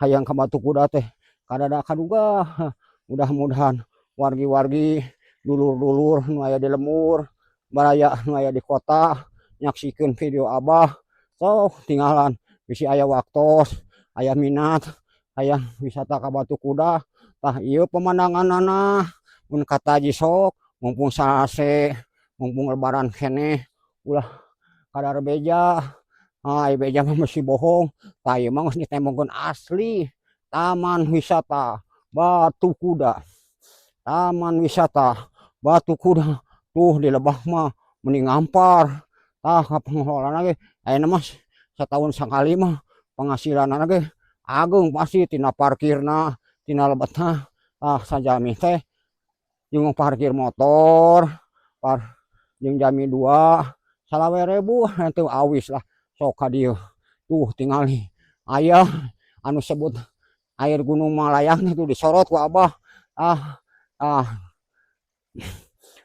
hayang ka Batu Kuda teh kadada kaduga. Mudah-mudahan wargi-wargi dulur-dulur nu aya di lembur baraya nu aya di kota nyaksikeun video Abah sok tinggalan bisi aya waktos aya minat hayang wisata ka Batu Kuda tah ieu pemandanganna mun kata Haji sok mumpung salase mumpung lebaran keneh ulah kadar beja. Beja mah mesti bohong tah ieu mah geus ditembongkeun asli Taman Wisata Batu Kuda. Taman Wisata Batu Kuda tuh di Lebah mah mending ngampar tah ka pengelolana ge ayeuna mah satahun sakali mah penghasilanna ge ageung pasti tina parkirna tina lebetna sajami teh jeung parkir motor jeung jami 2 salawe 1000 teu awis lah sok ka dieu tuh tingali aya anu sebut air Gunung Malayang itu disorot ku Abah.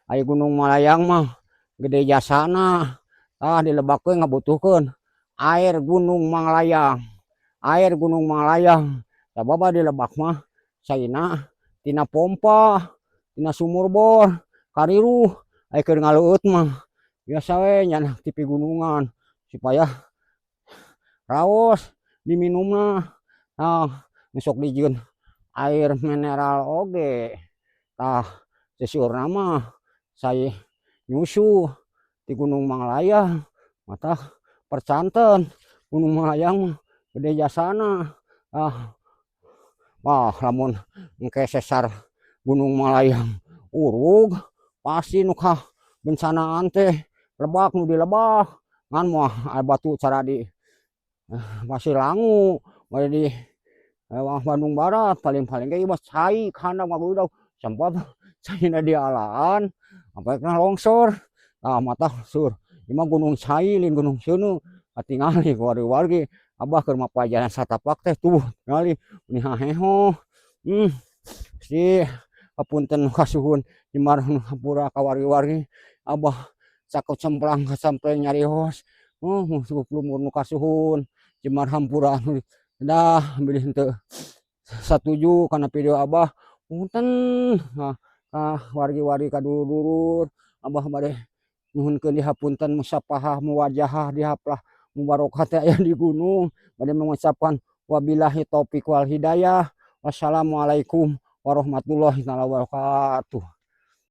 Air Gunung Malayang mah gede jasana dilebakeun ngabutuhkeun air Gunung Malayang. Air Gunung Malayang sababa di Lebak mah saina tina pompa tina sumur bor kariruh aya keur ngaleueut mah biasa we nya ti pegunungan supaya raos diminumna sok dijieun air mineral oge tah sesiurna mah saya nyusu di Gunung Malayang mata percanten Gunung Malayang gede jasana lamun engke sesar Gunung Malayang urug pasti nu ka bencanaan teh Lebak nu di Lebak ngan moal batu cara di Pasir Langu bari di Bandung Barat paling-paling ge mah cai kana magudaw sempat caina dialaan sampai kena longsor mata sur imah gunung cai lin gunung seuneu katingali ku wargi-wargi Abah keur mapajalan satapak teh tuh tingali ni haheho si hapunten kasuhun Jemar hampura ka wargi-wargi Abah sakecemplang sampai nyarios musuh lumur nu kasuhun Jemar hampura dah bilih henteu satuju kana video Abah punten wargi-wargi kadulur-dulur Abah bade nuhunkeun dihapunten musapahah muwajahah dihaplah mubarokah teh aya di gunung bade mengucapkan wabillahi taufik wal hidayah wassalamualaikum warahmatullahi wabarakatuh.